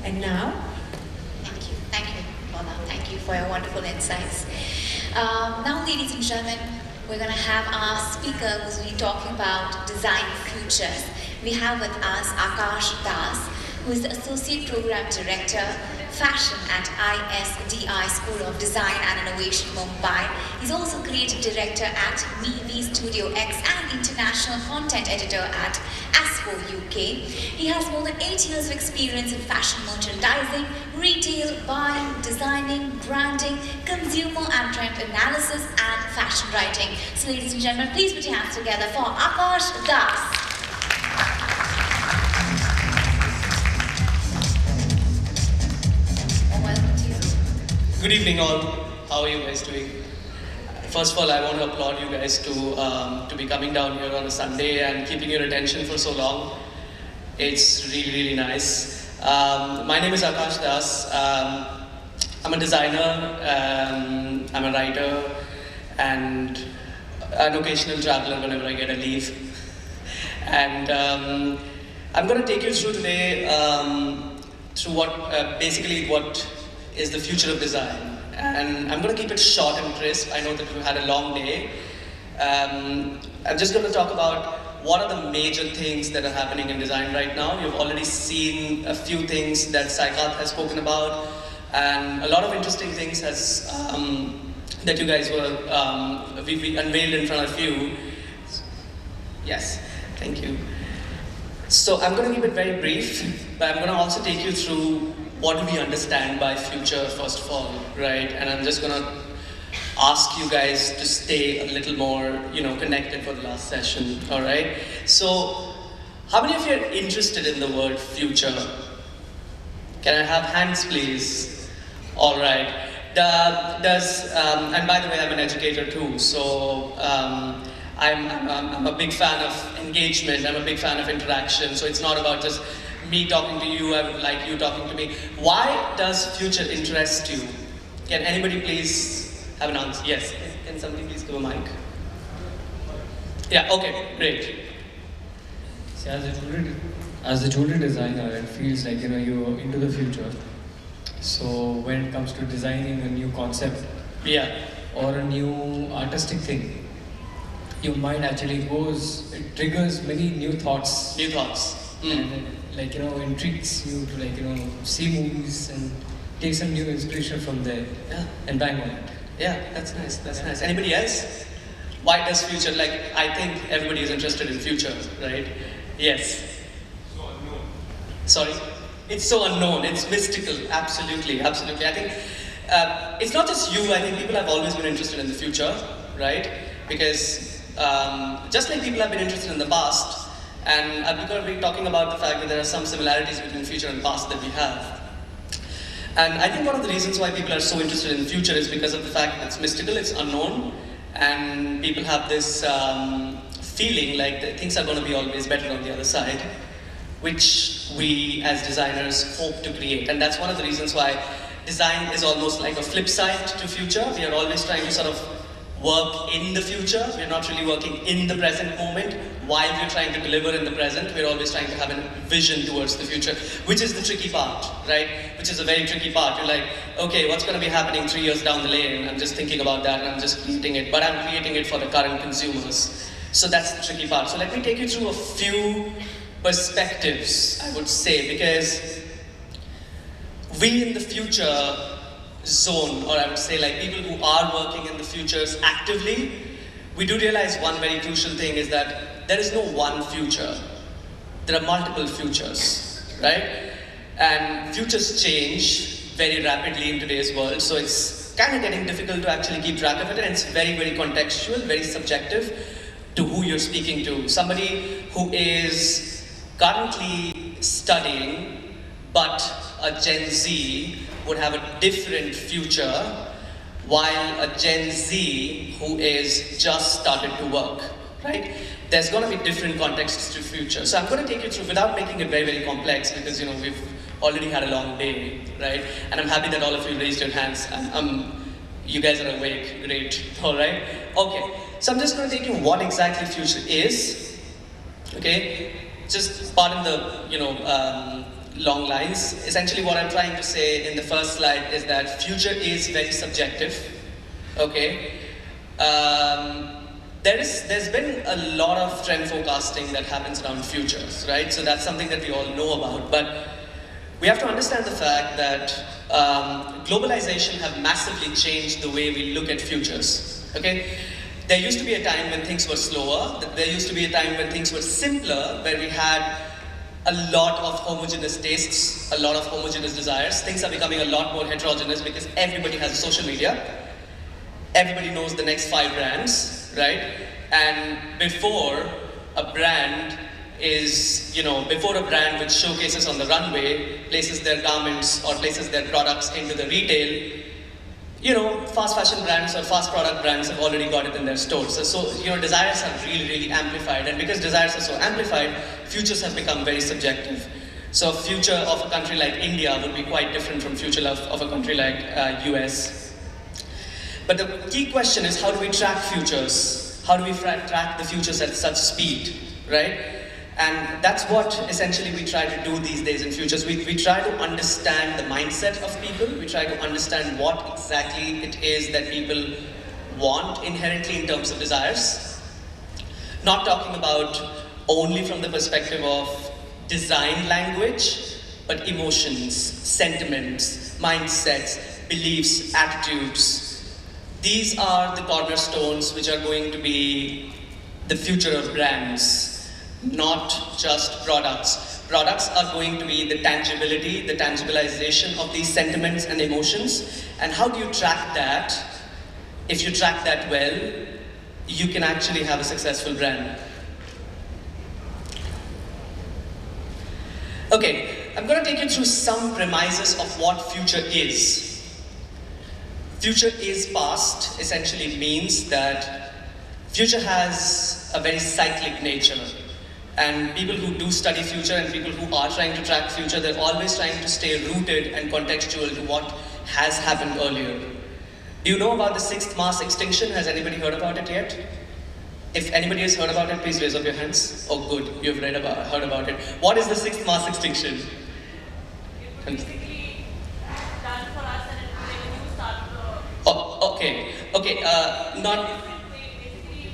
And now, Thank you, Mona. Thank you for your wonderful insights. Now, ladies and gentlemen, we're going to have our speaker who's going to be talking about design futures. We have with us Aakash Das, who is the Associate Program Director, Fashion at ISDI School of Design and Innovation, Mumbai. He's also Creative Director at MeV Studio X and International Content Editor at ASPO UK. He has more than 8 years of experience in fashion merchandising, retail, buying, designing, branding, consumer and trend analysis, and fashion writing. So ladies and gentlemen, please put your hands together for Aakash Das. Good evening all. How are you guys doing? First of all, I want to applaud you guys to be coming down here on a Sunday and keeping your attention for so long. It's really, really nice. My name is Aakash Das. I'm a designer, I'm a writer, and an occasional traveler whenever I get a leave. And I'm going to take you through today through basically what is the future of design. And I'm going to keep it short and crisp. I know that we've had a long day. I'm just going to talk about what are the major things that are happening in design right now. You've already seen a few things that Saikat has spoken about, and a lot of interesting things that you guys we unveiled in front of you. Yes, thank you. So I'm going to keep it very brief, but I'm going to also take you through what do we understand by future, first of all, right? And I'm just going to ask you guys to stay a little more, connected for the last session, all right? So, how many of you are interested in the word future? Can I have hands, please? All right. And by the way, I'm an educator too, so I'm a big fan of engagement, I'm a big fan of interaction, so it's not about just me talking to you, I would like you talking to me. Why does future interest you? Can anybody please have an answer? Yes. Can somebody please give a mic? Yeah, okay, great. See, as a jewelry designer, it feels like you're into the future. So when it comes to designing a new concept, or a new artistic thing, your mind actually it triggers many new thoughts. New thoughts. And intrigues you to see movies and take some new inspiration from there. Yeah. And bang on it. Yeah, that's nice. That's nice. Anybody else? Why does future? I think everybody is interested in future, right? Yes. So unknown. Sorry? It's so unknown. It's mystical. Absolutely, absolutely. I think it's not just you. I think people have always been interested in the future, right? Because just like people have been interested in the past, and I'm going to be talking about the fact that there are some similarities between future and past that we have. And I think one of the reasons why people are so interested in the future is because of the fact that it's mystical, it's unknown, and people have this feeling like that things are going to be always better on the other side, which we as designers hope to create. And that's one of the reasons why design is almost like a flip side to future. We are always trying to sort of work in the future. We're not really working in the present moment. While we're trying to deliver in the present, we're always trying to have a vision towards the future, which is the tricky part, right? Which is a very tricky part. You're like, okay, what's going to be happening 3 years down the lane? I'm just thinking about that and I'm just creating it, but I'm creating it for the current consumers. So that's the tricky part. So let me take you through a few perspectives, I would say, because we in the future zone, or I would say like people who are working in the futures actively, we do realize one very crucial thing is that there is no one future. There are multiple futures, right? And futures change very rapidly in today's world, so it's kind of getting difficult to actually keep track of it, and it's very, very contextual, very subjective to who you're speaking to. Somebody who is currently studying, but a Gen Z would have a different future, while a Gen Z who is just started to work, right? There's going to be different contexts to future. So I'm going to take you through without making it very, very complex, because we've already had a long day, right? And I'm happy that all of you raised your hands. You guys are awake, great, all right? Okay, so I'm just going to take you what exactly future is, okay? Just pardon the, long lines. Essentially what I'm trying to say in the first slide is that future is very subjective, okay? There's been a lot of trend forecasting that happens around futures, right? So that's something that we all know about, but we have to understand the fact that globalization have massively changed the way we look at futures, okay? There used to be a time when things were slower, there used to be a time when things were simpler, where we had a lot of homogeneous tastes, a lot of homogeneous desires. Things are becoming a lot more heterogeneous because everybody has a social media. Everybody knows the next 5 brands, right? And before a brand which showcases on the runway, places their garments or places their products into the retail, fast fashion brands or fast product brands have already got it in their stores. So desires are really, really amplified. And because desires are so amplified, futures have become very subjective. So future of a country like India would be quite different from future of a country like US. But the key question is, how do we track futures? How do we track the futures at such speed, right? And that's what essentially we try to do these days in futures. We try to understand the mindset of people. We try to understand what exactly it is that people want inherently in terms of desires. Not talking about only from the perspective of design language, but emotions, sentiments, mindsets, beliefs, attitudes. These are the cornerstones which are going to be the future of brands. Not just products. Products are going to be the tangibility, the tangibilization of these sentiments and emotions. And how do you track that? If you track that well, you can actually have a successful brand. Okay, I'm going to take you through some premises of what future is. Future is past essentially means that future has a very cyclic nature. And people who do study future and people who are trying to track future, they're always trying to stay rooted and contextual to what has happened earlier. Do you know about the 6th mass extinction? Has anybody heard about it yet? If anybody has heard about it, please raise up your hands. Oh good, you've heard about it. What is the 6th mass extinction? It was basically done for us and it was like a new start. Oh, okay, not... Basically,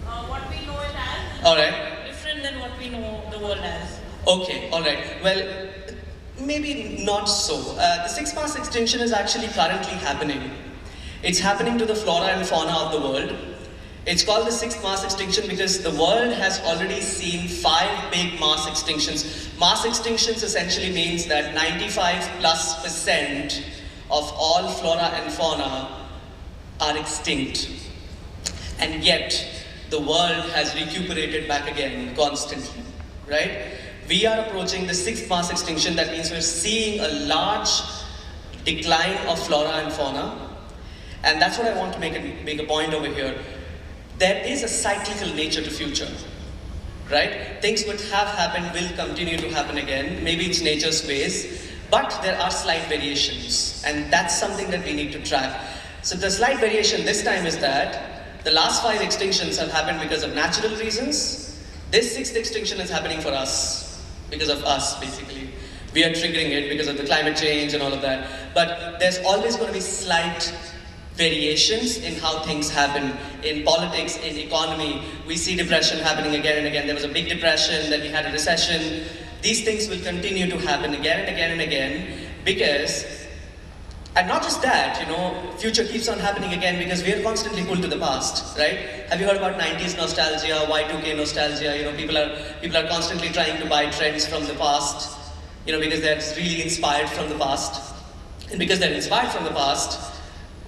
what we know it as is Alright. different than what we know the world as. Okay, alright. Well, maybe not so. The 6th mass extinction is actually currently happening. It's happening to the flora and fauna of the world. It's called the 6th mass extinction because the world has already seen 5 big mass extinctions. Mass extinctions essentially means that 95+% of all flora and fauna are extinct. And yet, the world has recuperated back again constantly, right? We are approaching the 6th mass extinction. That means we're seeing a large decline of flora and fauna. And that's what I want to make a point over here. There is a cyclical nature to future, right? Things which have happened will continue to happen again. Maybe it's nature's ways, but there are slight variations. And that's something that we need to track. So the slight variation this time is that the last 5 extinctions have happened because of natural reasons. This 6th extinction is happening for us, because of us, basically. We are triggering it because of the climate change and all of that. But there's always going to be slight variations in how things happen. In politics, in economy, we see depression happening again and again. There was a big depression, then we had a recession. These things will continue to happen again and again and again because, and not just that, future keeps on happening again because we are constantly pulled to the past, right? Have you heard about 90s nostalgia, Y2K nostalgia? People are constantly trying to buy trends from the past, because they're really inspired from the past. And because they're inspired from the past,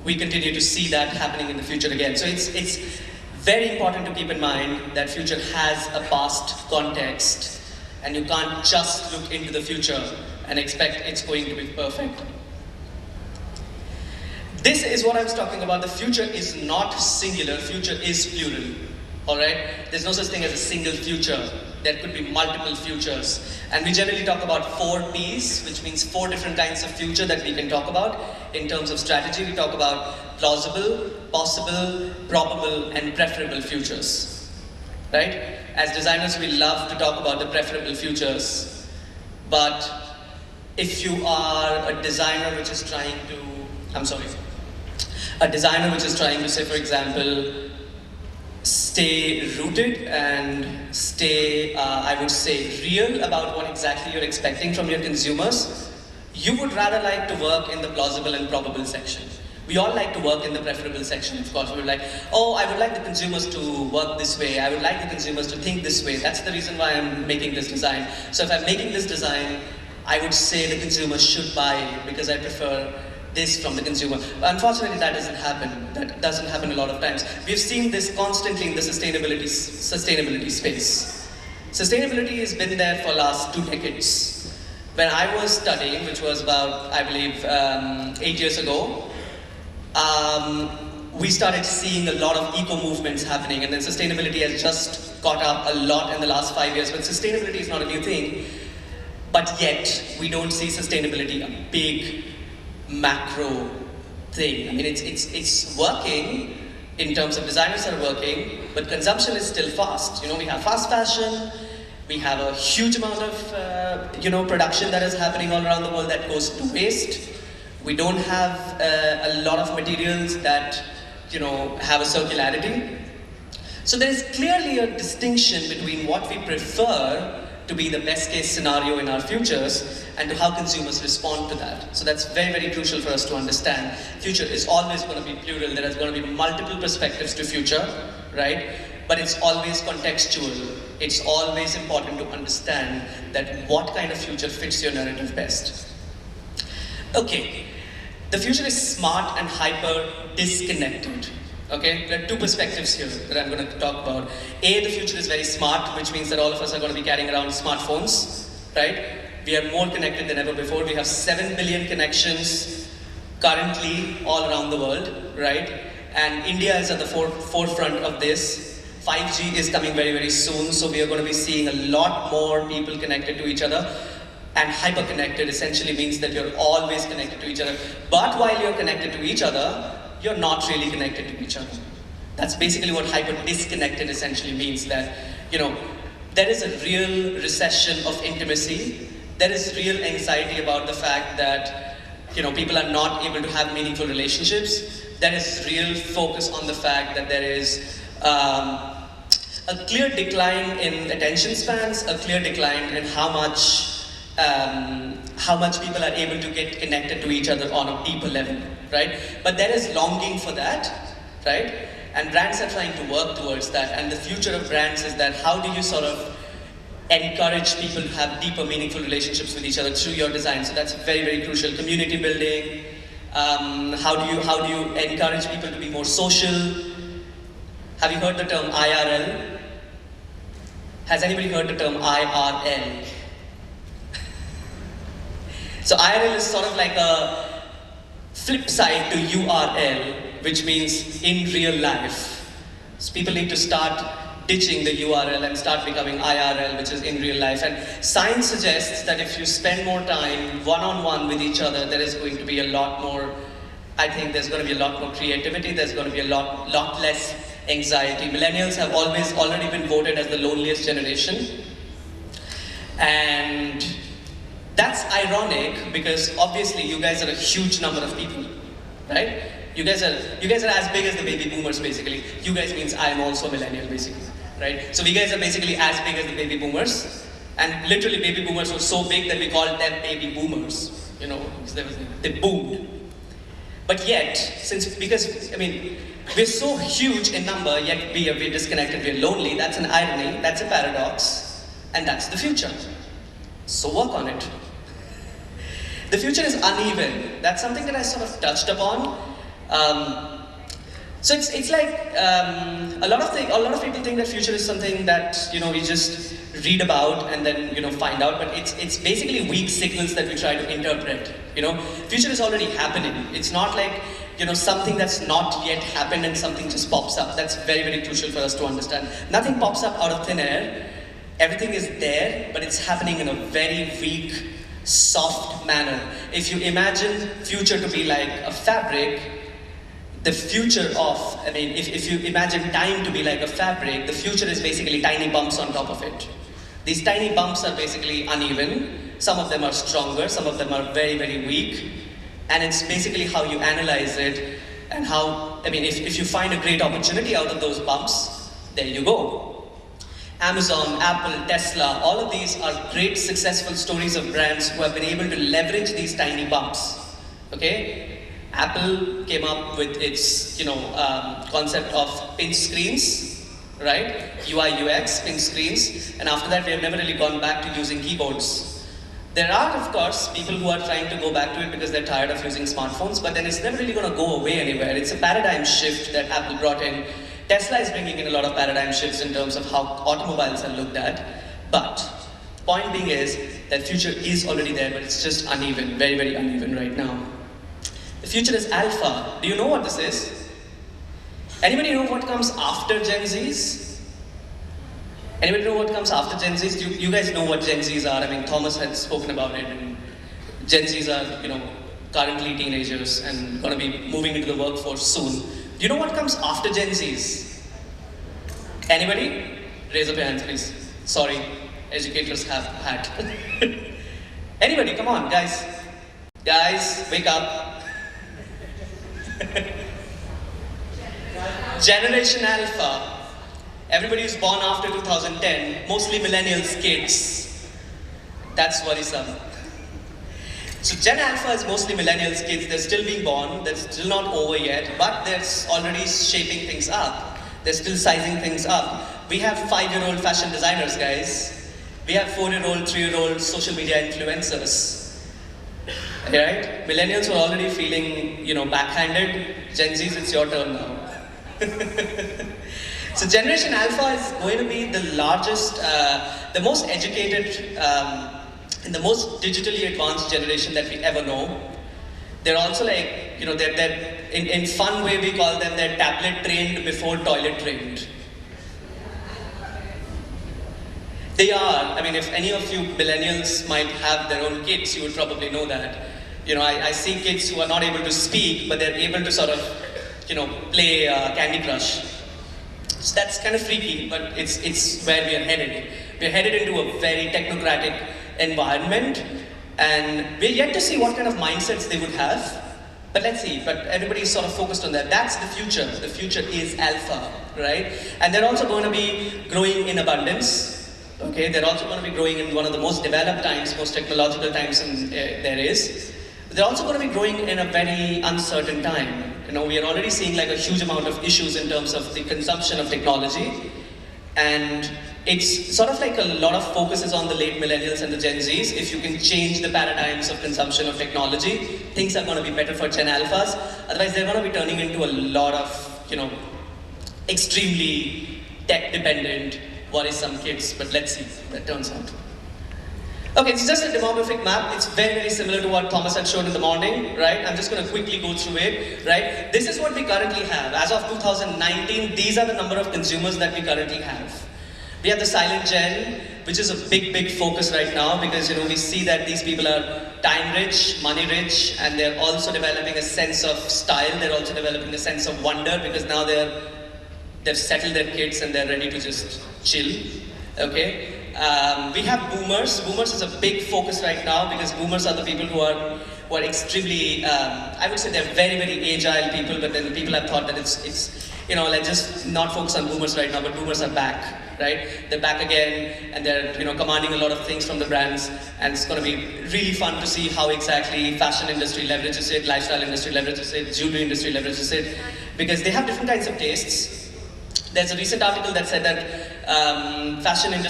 we continue to see that happening in the future again. So it's very important to keep in mind that future has a past context, and you can't just look into the future and expect it's going to be perfect. This is what I was talking about. The future is not singular, future is plural. Alright? There's no such thing as a single future. There could be multiple futures. And we generally talk about 4 Ps, which means 4 different kinds of future that we can talk about. In terms of strategy, we talk about plausible, possible, probable, and preferable futures. Right? As designers, we love to talk about the preferable futures. But if you are a designer which is trying to, I'm sorry, a designer which is trying to say, for example, stay rooted and stay, I would say, real about what exactly you're expecting from your consumers, you would rather like to work in the plausible and probable section. We all like to work in the preferable section, of course. We would like, oh, I would like the consumers to work this way. I would like the consumers to think this way. That's the reason why I'm making this design. So if I'm making this design, I would say the consumer should buy it because I prefer this from the consumer. But unfortunately, that doesn't happen. That doesn't happen a lot of times. We've seen this constantly in the sustainability space. Sustainability has been there for the last 2 decades. When I was studying, which was about, I believe, 8 years ago, we started seeing a lot of eco-movements happening, and then sustainability has just caught up a lot in the last 5 years. But sustainability is not a new thing, but yet we don't see sustainability a big macro thing. I mean, it's working in terms of designers are working, but consumption is still fast. You know, we have fast fashion, we have a huge amount of production that is happening all around the world that goes to waste. We don't have a lot of materials that have a circularity. So there is clearly a distinction between what we prefer to be the best case scenario in our futures and to how consumers respond to that. So that's very, very crucial for us to understand. Future is always going to be plural. There is going to be multiple perspectives to future, right? But it's always contextual. It's always important to understand that what kind of future fits your narrative best. Okay, the future is smart and hyper disconnected. Okay, there are 2 perspectives here that I'm going to talk about. A, the future is very smart, which means that all of us are going to be carrying around smartphones, right? We are more connected than ever before. We have 7 billion connections currently all around the world, right? And India is at the forefront of this. 5G is coming very, very soon, so we are going to be seeing a lot more people connected to each other. And hyper-connected essentially means that you're always connected to each other. But while you're connected to each other, you're not really connected to each other. That's basically what hyper-disconnected essentially means, that, there is a real recession of intimacy. There is real anxiety about the fact that, people are not able to have meaningful relationships. There is real focus on the fact that there is a clear decline in attention spans, a clear decline in how much people are able to get connected to each other on a deeper level, right? But there is longing for that, right? And brands are trying to work towards that. And the future of brands is that how do you sort of encourage people to have deeper, meaningful relationships with each other through your design? So that's very, very crucial. Community building. How do you encourage people to be more social? Have you heard the term IRL? Has anybody heard the term IRL? So IRL is sort of like a flip side to URL, which means in real life. So people need to start ditching the URL and start becoming IRL, which is in real life. And science suggests that if you spend more time one-on-one with each other, there is going to be a lot more, I think there's going to be a lot more creativity, there's going to be a lot less anxiety. Millennials have already been voted as the loneliest generation. And that's ironic because obviously you guys are a huge number of people, right? You guys are as big as the baby boomers basically. You guys means I am also a millennial basically, right? So we guys are basically as big as the baby boomers, and literally baby boomers were so big that we called them baby boomers. They boomed. But yet, because we're so huge in number, yet we're disconnected, we're lonely. That's an irony. That's a paradox, and that's the future. So work on it. The future is uneven. That's something that I sort of touched upon. So it's like a lot of people think that future is something that we just read about and then find out, but it's basically weak signals that we try to interpret. Future is already happening. It's not like something that's not yet happened and something just pops up. That's very, very crucial for us to understand. Nothing pops up out of thin air. Everything is there, but it's happening in a very weak, soft manner. If you imagine future to be like a fabric, the future of, if you imagine time to be like a fabric, the future is basically tiny bumps on top of it. These tiny bumps are basically uneven, Some of them are stronger, some of them are very, very weak. And it's basically how you analyze it and how, I mean, if you find a great opportunity out of those bumps, there you go. Amazon, Apple, Tesla, all of these are great successful stories of brands who have been able to leverage these tiny bumps. Okay? Apple came up with its, concept of pinch screens, right? UI, UX, pinch screens, and after that we have never really gone back to using keyboards. There are, of course, people who are trying to go back to it because they're tired of using smartphones, but then it's never really going to go away anywhere. It's a paradigm shift that Apple brought in. Tesla is bringing in a lot of paradigm shifts in terms of how automobiles are looked at, but point being is that future is already there, but it's just uneven, very, very uneven right now. The future is alpha. Do you know what this is? Anybody know what comes after Gen Zs? Anybody know what comes after Gen Zs? You guys know what Gen Zs are. I mean, Thomas had spoken about it. And Gen Zs are, currently teenagers and going to be moving into the workforce soon. Do you know what comes after Gen Zs? Anybody? Raise up your hands, please. Sorry, educators have had. Anybody? Come on, guys. Guys, wake up. Generation Alpha. Everybody who's born after 2010, mostly millennials, kids. That's worrisome. So Gen Alpha is mostly millennials, kids. They're still being born. They're still not over yet, but they're already shaping things up. They're still sizing things up. We have 5-year-old fashion designers, guys. We have 4-year-old, 3-year-old social media influencers. Right? Millennials are already feeling, backhanded. Gen Zs, it's your turn now. So Generation Alpha is going to be the largest, the most educated, and the most digitally advanced generation that we ever know. They're also like, they're in fun way we call them, they're tablet trained before toilet trained. They are, I mean, if any of you millennials might have their own kids, you would probably know that. I see kids who are not able to speak, but they're able to sort of, play Candy Crush. So that's kind of freaky, but it's where we are headed. We're headed into a very technocratic environment, and we're yet to see what kind of mindsets they would have. But let's see, but everybody's sort of focused on that. That's the future. The future is alpha, right? And they're also going to be growing in abundance. Okay, they're also going to be growing in one of the most developed times, most technological times there is. They're also going to be growing in a very uncertain time. We are already seeing like a huge amount of issues in terms of the consumption of technology. And it's sort of like a lot of focus is on the late millennials and the Gen Zs. If you can change the paradigms of consumption of technology, things are going to be better for Gen Alphas. Otherwise, they're going to be turning into a lot of, extremely tech-dependent, worrisome kids. But let's see how that turns out. Okay, it's just a demographic map. It's very, very similar to what Thomas had shown in the morning, right? I'm just going to quickly go through it, right? This is what we currently have. As of 2019, these are the number of consumers that we currently have. We have the silent gen, which is a big, big focus right now because, we see that these people are time rich, money rich, and they're also developing a sense of style. They're also developing a sense of wonder because now they've settled their kids and they're ready to just chill, okay? We have boomers. Boomers is a big focus right now because boomers are the people who are extremely, I would say they're very, very agile people, but then people have thought that it's let's just not focus on boomers right now, but boomers are back, right? They're back again and they're, commanding a lot of things from the brands, and it's going to be really fun to see how exactly fashion industry leverages it, lifestyle industry leverages it, jewelry industry leverages it, because they have different kinds of tastes. There's a recent article that said that fashion and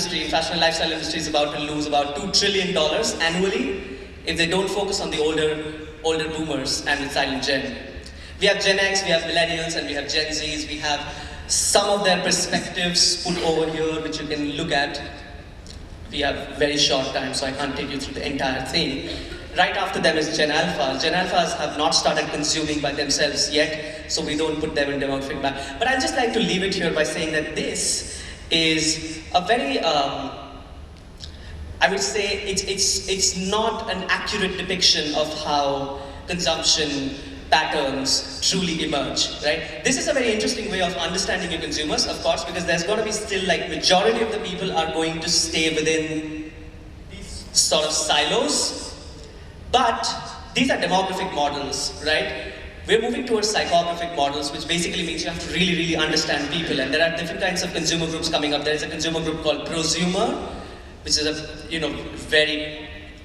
lifestyle industry is about to lose about $2 trillion annually if they don't focus on the older boomers and the silent gen. We have Gen X, we have millennials, and we have Gen Zs. We have some of their perspectives put over here, which you can look at. We have very short time, so I can't take you through the entire thing. Right after them is Gen Alphas. Gen Alphas have not started consuming by themselves yet, so we don't put them in demographic map. But I'd just like to leave it here by saying that this is a very, I would say it's not an accurate depiction of how consumption patterns truly emerge, right? This is a very interesting way of understanding your consumers, of course, because there's going to be still like majority of the people are going to stay within sort of silos, but these are demographic models, right? We're moving towards psychographic models, which basically means you have to really, really understand people. And there are different kinds of consumer groups coming up. There is a consumer group called prosumer, which is a,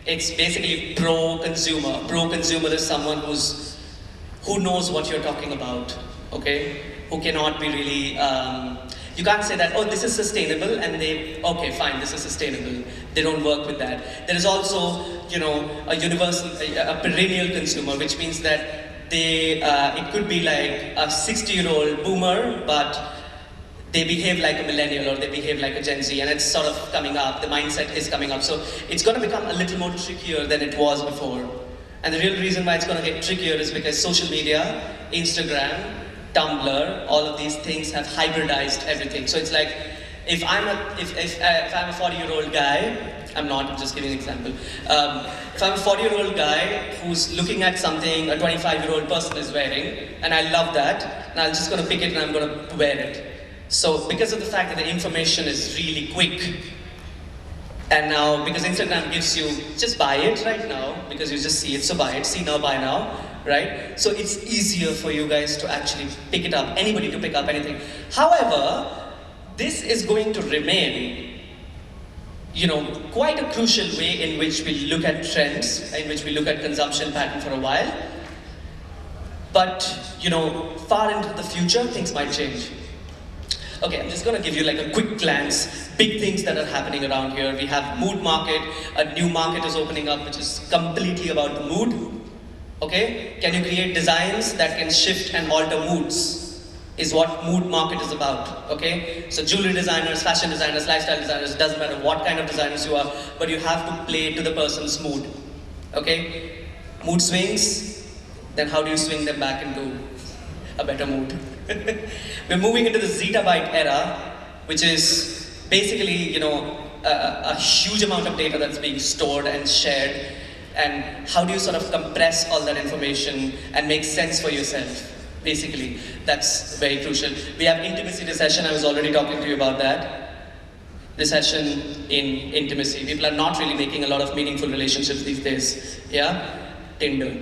it's basically pro-consumer. Pro-consumer is someone who knows what you're talking about, okay? Who cannot be really, you can't say that, oh, this is sustainable, and okay, fine, this is sustainable. They don't work with that. There is also, a universal, a perennial consumer, which means that it could be like a 60-year-old boomer, but they behave like a millennial or they behave like a Gen Z, and it's sort of coming up, the mindset is coming up. So it's going to become a little more trickier than it was before. And the real reason why it's going to get trickier is because social media, Instagram, Tumblr, all of these things have hybridized everything. So it's like, if I'm a 40-year-old guy, I'm just giving an example. If I'm a 40-year-old guy who's looking at something a 25-year-old person is wearing, and I love that, and I'm just going to pick it and I'm going to wear it. So because of the fact that the information is really quick, and now because Instagram gives you, just buy it right now, because you just see it, so buy it, see now, buy now, right? So it's easier for you guys to actually pick it up, anybody to pick up anything. However, this is going to remain, quite a crucial way in which we look at trends, in which we look at consumption pattern for a while. But, far into the future, things might change. Okay, I'm just going to give you like a quick glance, big things that are happening around here. We have mood market, a new market is opening up, which is completely about the mood. Okay, can you create designs that can shift and alter moods? Is what mood market is about, okay? So jewelry designers, fashion designers, lifestyle designers, doesn't matter what kind of designers you are, but you have to play to the person's mood, okay? Mood swings, then how do you swing them back into a better mood? We're moving into the zettabyte era, which is basically, a huge amount of data that's being stored and shared, and how do you sort of compress all that information and make sense for yourself? Basically, that's very crucial. We have intimacy recession. I was already talking to you about that. Recession in intimacy. People are not really making a lot of meaningful relationships these days. Yeah? Tinder.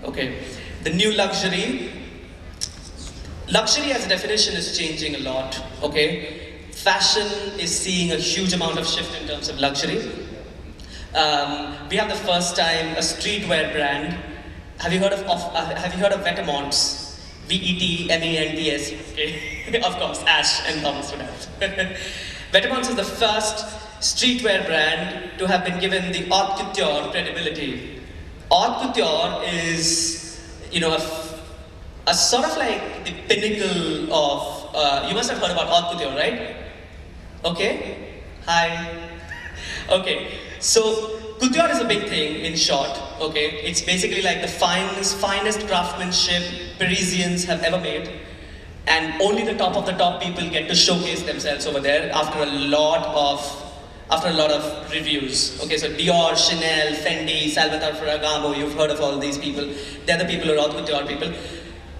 Okay. The new luxury. Luxury as a definition is changing a lot. Okay? Fashion is seeing a huge amount of shift in terms of luxury. We have the first time a streetwear brand. Have you heard of Vetements? Vetments, okay? Of course, Ash and Thomas would have. Vetements is the first streetwear brand to have been given the haute couture credibility. Haute couture is, a sort of like the pinnacle of, you must have heard about haute couture, right? Okay? Hi. Okay, so couture is a big thing, in short, okay? It's basically like the finest craftsmanship Parisians have ever made, and only the top of the top people get to showcase themselves over there after a lot of reviews. Okay, so Dior, Chanel, Fendi, Salvatore Ferragamo, you've heard of all these people. They're the people who are haute couture people.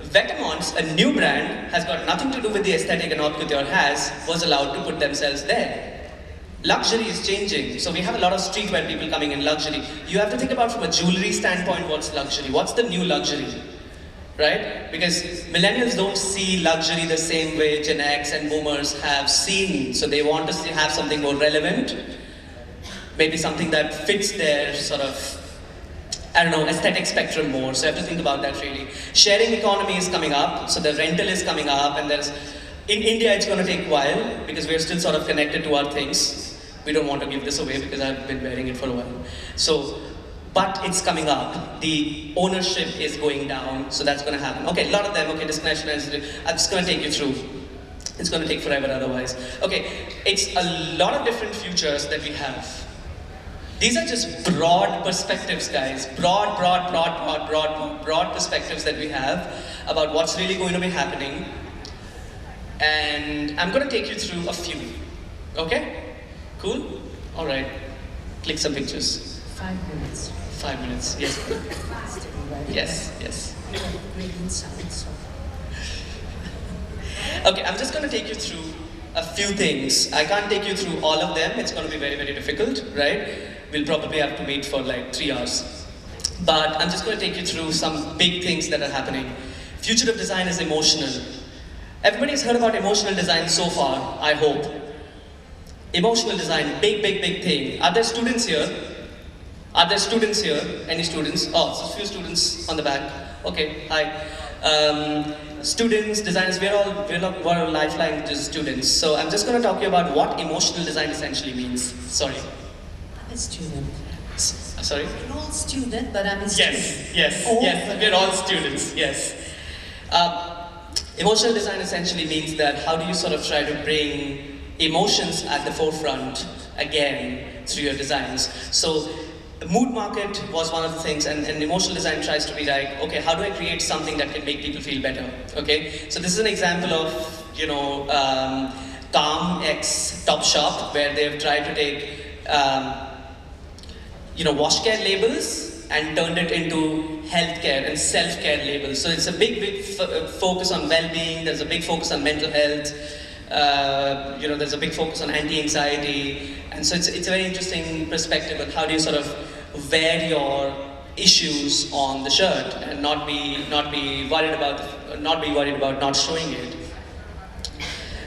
Vetements, a new brand, has got nothing to do with the aesthetic and haute couture was allowed to put themselves there. Luxury is changing, so we have a lot of streetwear people coming in luxury. You have to think about from a jewelry standpoint, what's luxury? What's the new luxury? Right? Because millennials don't see luxury the same way Gen X and boomers have seen. So they want to have something more relevant, maybe something that fits their sort of, aesthetic spectrum more. So you have to think about that really. Sharing economy is coming up, so the rental is coming up, and in India it's going to take a while because we're still sort of connected to our things. We don't want to give this away because I've been wearing it for a while. So, but it's coming up. The ownership is going down, so that's going to happen. Okay, a lot of them, okay, discrimination, I'm just going to take you through. It's going to take forever otherwise. Okay, it's a lot of different futures that we have. These are just broad perspectives, guys. Broad perspectives that we have about what's really going to be happening. And I'm going to take you through a few. Okay? Cool? Alright. Click some pictures. 5 minutes. 5 minutes, yes. Yes. Okay, I'm just going to take you through a few things. I can't take you through all of them. It's going to be very, very difficult, right? we'll probably have to meet for like 3 hours. But I'm just going to take you through some big things that are happening. Future of design is emotional. Everybody's heard about emotional design so far, I hope. Emotional design, big, big, big thing. Are there students here? Are there students here? Any students? Oh, so a few students on the back. Okay, hi. Students, designers, we're all lifeline students. So I'm just going to talk to you about what emotional design essentially means. Sorry. I'm a student. Sorry? We're all student, but I'm a student. Yes, we're all students, yes. Emotional design essentially means that how do you sort of try to bring emotions at the forefront again through your designs. So the mood market was one of the things, and emotional design tries to be like, okay, how do I create something that can make people feel better? Okay, so this is an example of, Calm X Topshop, where they've tried to take, wash care labels and turned it into healthcare and self-care labels. So it's a big focus on well-being. There's a big focus on mental health. There's a big focus on anti-anxiety, and so it's a very interesting perspective on how do you sort of wear your issues on the shirt and not be worried about not showing it.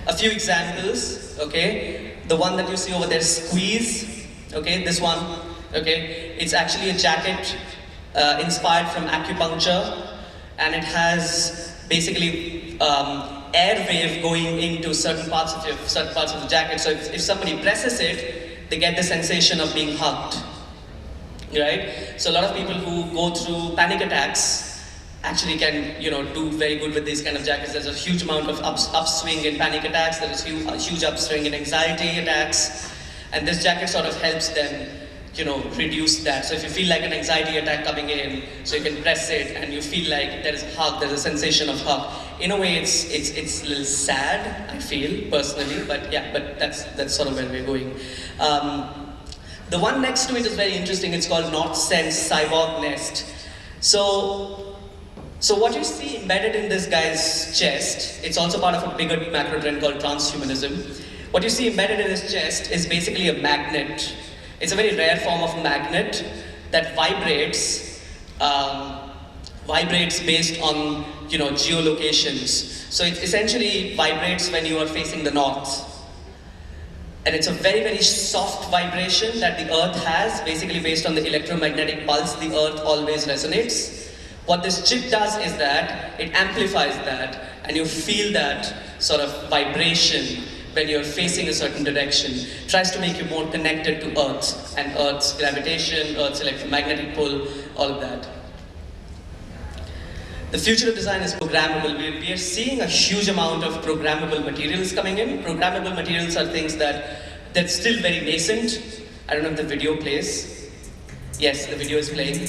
A few examples, okay. The one that you see over there, Squeeze, okay. This one, okay. It's actually a jacket inspired from acupuncture, and it has basically air wave going into certain parts of the jacket. So if somebody presses it, they get the sensation of being hugged, right? So a lot of people who go through panic attacks actually can, do very good with these kind of jackets. There's a huge amount of upswing in panic attacks. There is a huge upswing in anxiety attacks, and this jacket sort of helps them, reduce that. So if you feel like an anxiety attack coming in, so you can press it and you feel like there is a hug, there's a sensation of hug. In a way, it's a little sad, I feel, personally, but that's sort of where we're going. The one next to it is very interesting. It's called North Sense Cyborg Nest. So what you see embedded in this guy's chest, it's also part of a bigger macro trend called transhumanism. What you see embedded in his chest is basically a magnet. It's a very rare form of magnet that vibrates based on geolocations. So it essentially vibrates when you are facing the north. And it's a very, very soft vibration that the earth has, basically based on the electromagnetic pulse, the earth always resonates. What this chip does is that it amplifies that, and you feel that sort of vibration when you're facing a certain direction. Tries to make you more connected to Earth and Earth's gravitation, Earth's electromagnetic pull, all of that. The future of design is programmable. We are seeing a huge amount of programmable materials coming in. Programmable materials are things that's still very nascent. I don't know if the video plays. Yes, the video is playing.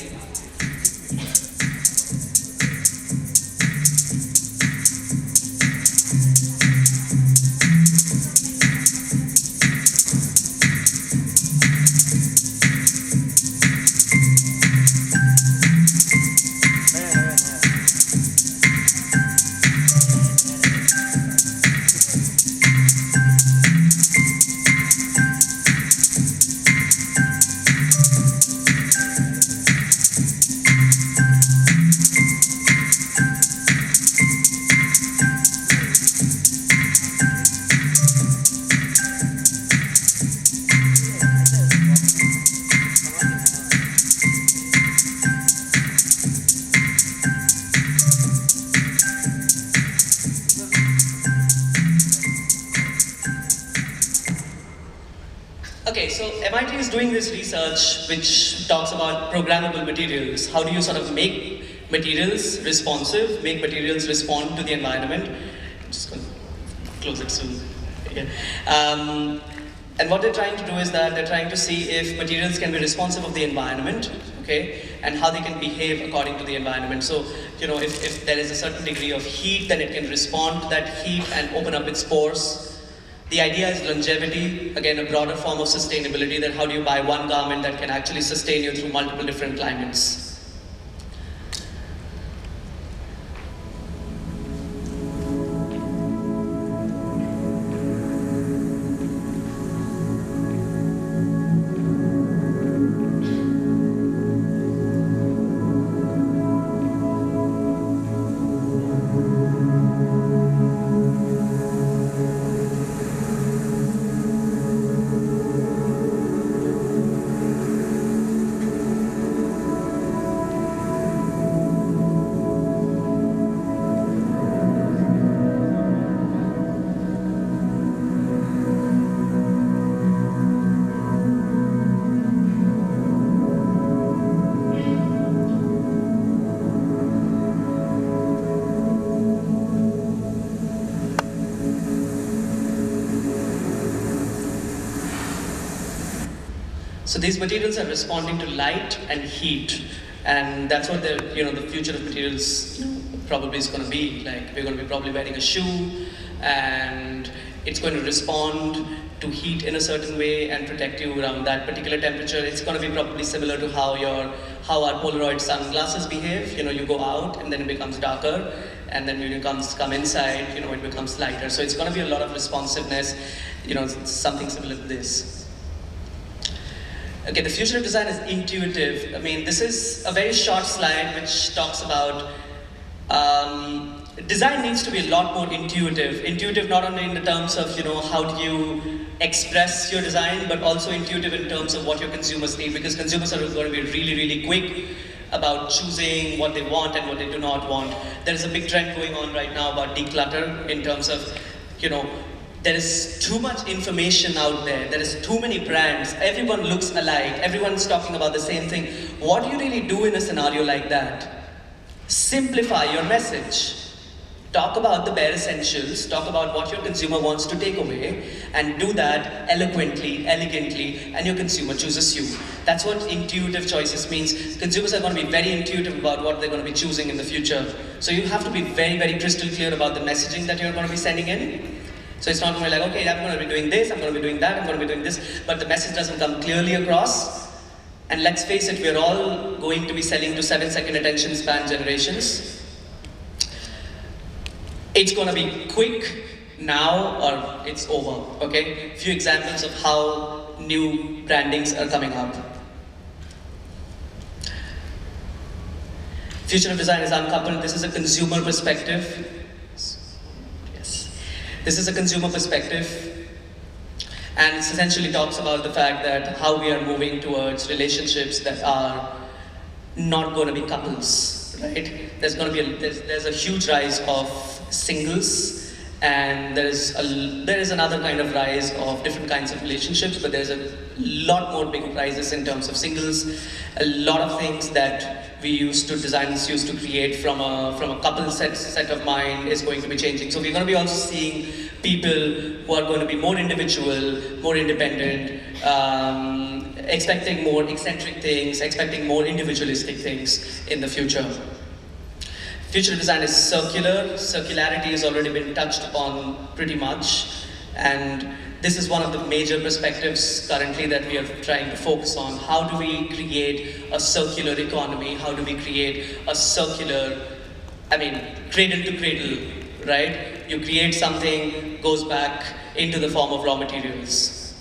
Okay, so MIT is doing this research which talks about programmable materials. How do you sort of make materials responsive, make materials respond to the environment? I'm just going to close it soon. Yeah. And what they're trying to do is that they're trying to see if materials can be responsive of the environment, okay, and how they can behave according to the environment. So, if there is a certain degree of heat, then it can respond to that heat and open up its pores. The idea is longevity, again a broader form of sustainability, that how do you buy one garment that can actually sustain you through multiple different climates. So these materials are responding to light and heat, and that's what the future of materials probably is going to be. Like, we're going to be probably wearing a shoe, and it's going to respond to heat in a certain way and protect you around that particular temperature. It's going to be probably similar to how our Polaroid sunglasses behave. You go out and then it becomes darker, and then when you come inside, it becomes lighter. So it's going to be a lot of responsiveness, something similar to this. Okay, the future of design is intuitive. I mean, this is a very short slide which talks about design needs to be a lot more intuitive. Intuitive not only in the terms of, how do you express your design, but also intuitive in terms of what your consumers need, because consumers are going to be really, really quick about choosing what they want and what they do not want. There is a big trend going on right now about declutter in terms of, there is too much information out there. There is too many brands. Everyone looks alike. Everyone's talking about the same thing. What do you really do in a scenario like that? Simplify your message. Talk about the bare essentials. Talk about what your consumer wants to take away, and do that eloquently, elegantly, and your consumer chooses you. That's what intuitive choices means. Consumers are going to be very intuitive about what they're going to be choosing in the future. So you have to be very, very crystal clear about the messaging that you're going to be sending in. So it's not going to be like, okay, I'm going to be doing this, I'm going to be doing that, I'm going to be doing this, but the message doesn't come clearly across. And let's face it, we're all going to be selling to 7-second attention span generations. It's going to be quick now or it's over, okay? Few examples of how new brandings are coming up. Future of design is uncoupled. This is a consumer perspective. This is a consumer perspective, and it essentially talks about the fact that how we are moving towards relationships that are not going to be couples, right? There's going to be there's a huge rise of singles, and there is another kind of rise of different kinds of relationships, but there's a lot more big rises in terms of singles. A lot of things that designers used to create from a couple set of mind is going to be changing. So we're going to be also seeing people who are going to be more individual, more independent, expecting more eccentric things, expecting more individualistic things in the future. Future design is circular. Circularity has already been touched upon pretty much, and this is one of the major perspectives currently that we are trying to focus on. How do we create a circular economy? How do we create a circular, cradle to cradle, right? You create something, goes back into the form of raw materials.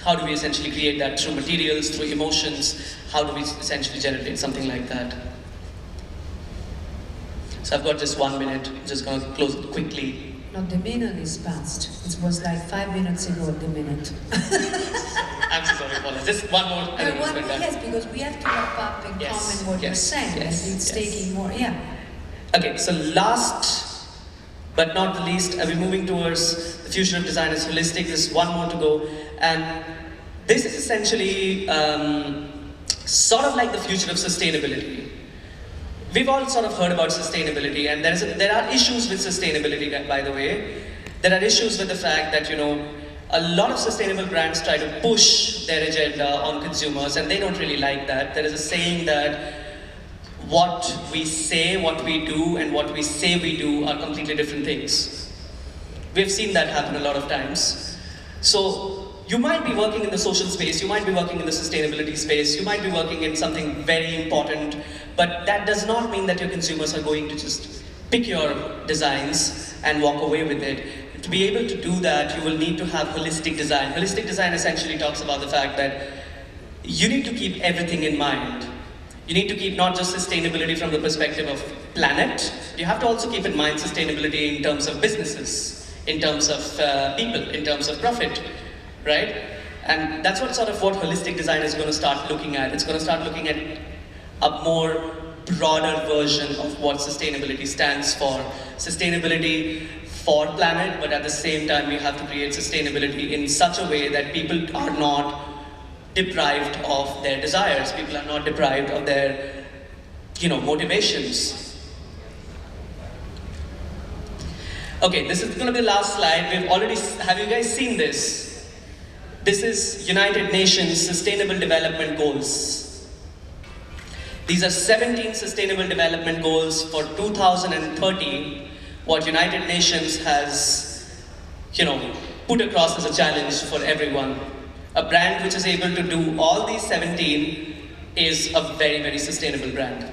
How do we essentially create that through materials, through emotions? How do we essentially generate something like that? So I've got just 1 minute, I'm just going to close it quickly. No, the minute is past. It was like 5 minutes ago, the minute. I'm so sorry, Paula. Just one more. Yes, because we have to wrap up and comment what you're saying. Yes, and it's taking more, yeah. Okay, so last but not the least, we're moving towards the future of design as holistic. There's one more to go. And this is essentially sort of like the future of sustainability. We've all sort of heard about sustainability, and there are issues with sustainability, by the way. There are issues with the fact that, a lot of sustainable brands try to push their agenda on consumers, and they don't really like that. There is a saying that what we say, what we do, and what we say we do are completely different things. We've seen that happen a lot of times. So you might be working in the social space, you might be working in the sustainability space, you might be working in something very important, but that does not mean that your consumers are going to just pick your designs and walk away with it. To be able to do that, you will need to have holistic design. Holistic design essentially talks about the fact that you need to keep everything in mind. You need to keep not just sustainability from the perspective of planet, you have to also keep in mind sustainability in terms of businesses, in terms of people, in terms of profit, right? And that's what holistic design is going to start looking at. It's going to start looking at a more broader version of what sustainability stands for. Sustainability for planet, but at the same time we have to create sustainability in such a way that people are not deprived of their desires, people are not deprived of their, motivations. Okay, this is going to be the last slide. Have you guys seen this? This is United Nations Sustainable Development Goals. These are 17 Sustainable Development Goals for 2030, what United Nations has, put across as a challenge for everyone. A brand which is able to do all these 17 is a very, very sustainable brand.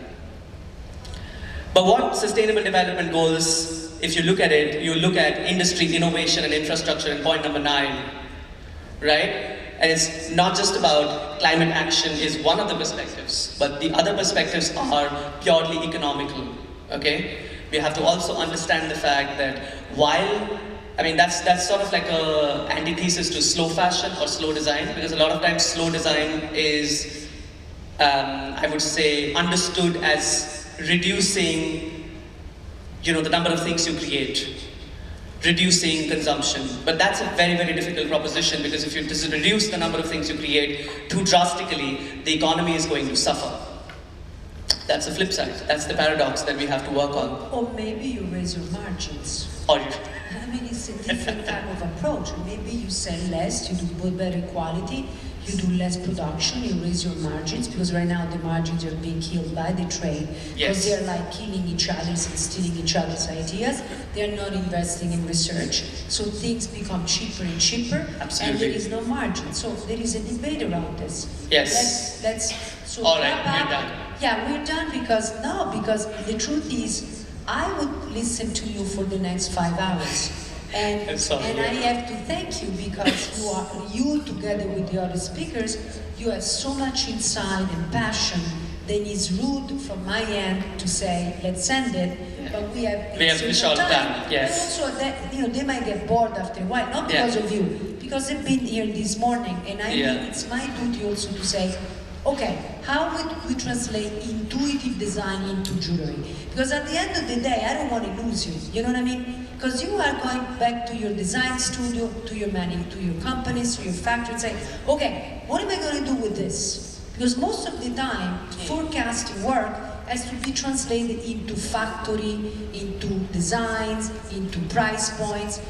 But what Sustainable Development Goals, if you look at it, you look at industry, innovation and infrastructure in point number 9, right? And it's not just about climate action is one of the perspectives, but the other perspectives are purely economical, okay? We have to also understand the fact that while, that's sort of like a antithesis to slow fashion or slow design, because a lot of times slow design is, I would say, understood as reducing, the number of things you create, reducing consumption. But that's a very, very difficult proposition, because if you reduce the number of things you create too drastically, the economy is going to suffer. That's the flip side. That's the paradox that we have to work on. Or maybe you raise your margins. Or it's a different type of approach. Maybe you sell less, you do better quality, you do less production, you raise your margins, because right now the margins are being killed by the trade. Because they're like killing each other and stealing each other's ideas. They're not investing in research. So things become cheaper and cheaper. Absolutely. And there is no margin. So there is a debate around this. Yes. So all right, we're done. Yeah, we're done because the truth is, I would listen to you for the next 5 hours. And I have to thank you, because you together with the other speakers, you have so much insight and passion. Then it's rude from my end to say, let's end it, but we have a short time, yes. And also that, they might get bored after a while, not because of you, because they've been here this morning, and I think it's my duty also to say, okay, how would we translate intuitive design into jewelry? Because at the end of the day, I don't want to lose you, you know what I mean? Because you are going back to your design studio, to your companies, to your factory, and say, okay, what am I going to do with this? Because most of the time, forecasting work has to be translated into factory, into designs, into price points.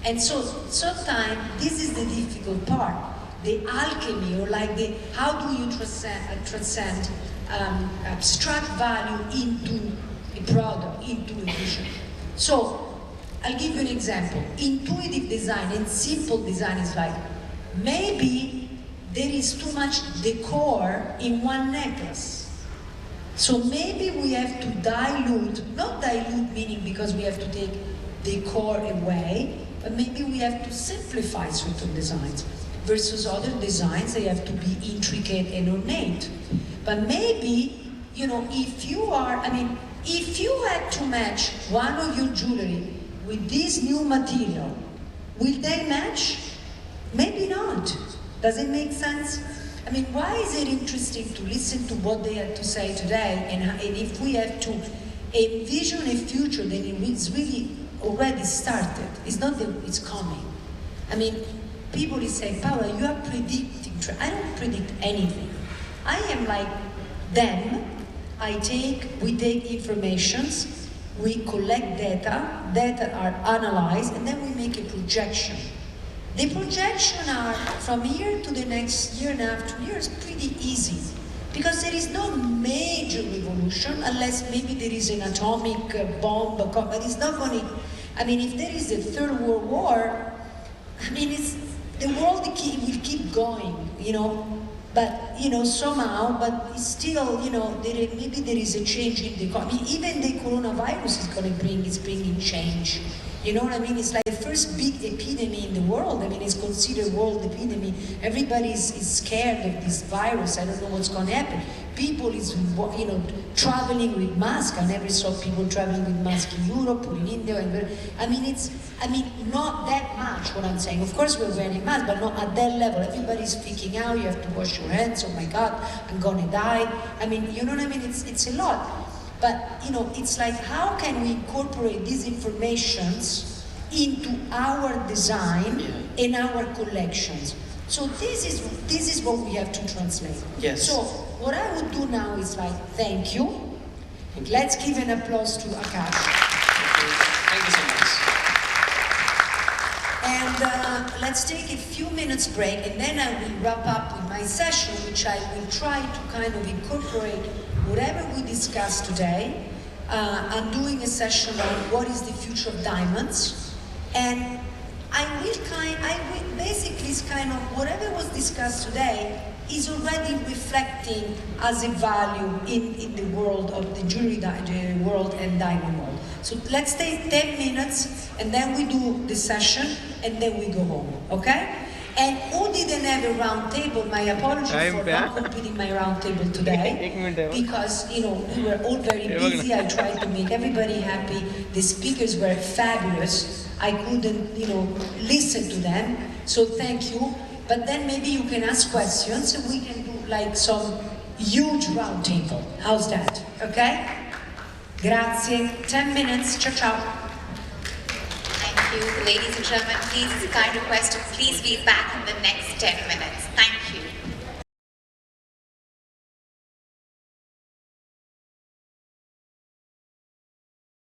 And so sometimes this is the difficult part. The alchemy, or like how do you transcend abstract value into a product, into a vision. So I'll give you an example. Intuitive design and simple design is like, maybe there is too much decor in one necklace. So maybe we have to dilute, not dilute meaning because we have to take decor away, but maybe we have to simplify certain designs versus other designs, they have to be intricate and ornate. But maybe, if you had to match one of your jewelry with this new material, will they match? Maybe not. Does it make sense? Why is it interesting to listen to what they have to say today, and if we have to envision a future, then it's really already started. It's not that it's coming. People is saying, Paola, you are predicting. I don't predict anything. I am like them. We take informations, we collect data are analyzed, and then we make a projection. The projection are from here to the next year and a half, 2 years, pretty easy. Because there is no major revolution, unless maybe there is an atomic bomb, but it's not going to, if there is a third world war, the world will keep going, but, somehow, but it's still, maybe there is a change in the economy. Even the coronavirus is bringing change. You know what I mean? It's like the first big epidemic in the world. It's considered world epidemic. Everybody is scared of this virus. I don't know what's going to happen. People is, traveling with masks. I never saw people traveling with masks in Europe or in India. It's not that much what I'm saying. Of course we're wearing masks, but not at that level. Everybody's freaking out. You have to wash your hands. Oh my God, I'm going to die. You know what I mean? It's a lot. But, it's like, how can we incorporate these informations into our design and our collections? So this is what we have to translate. Yes. So what I would do now is like, thank you. Let's give an applause to Aakash. Thank you so much. And let's take a few minutes break, and then I will wrap up with my session, which I will try to kind of incorporate whatever we discussed today. I'm doing a session on what is the future of diamonds, and basically it's kind of whatever was discussed today is already reflecting as a value in the world of the jewelry world and diamond world. So let's take 10 minutes and then we do the session and then we go home, okay? And who didn't have a round table, my apologies for not completing my round table today, because we were all very busy. I tried to make everybody happy. The speakers were fabulous. I couldn't, listen to them, so thank you. But then maybe you can ask questions and we can do like some huge round table. How's that? Okay? Grazie. 10 minutes. Ciao, ciao. Thank you. Ladies and gentlemen, please, kind request to please be back in the next 10 minutes. Thank you.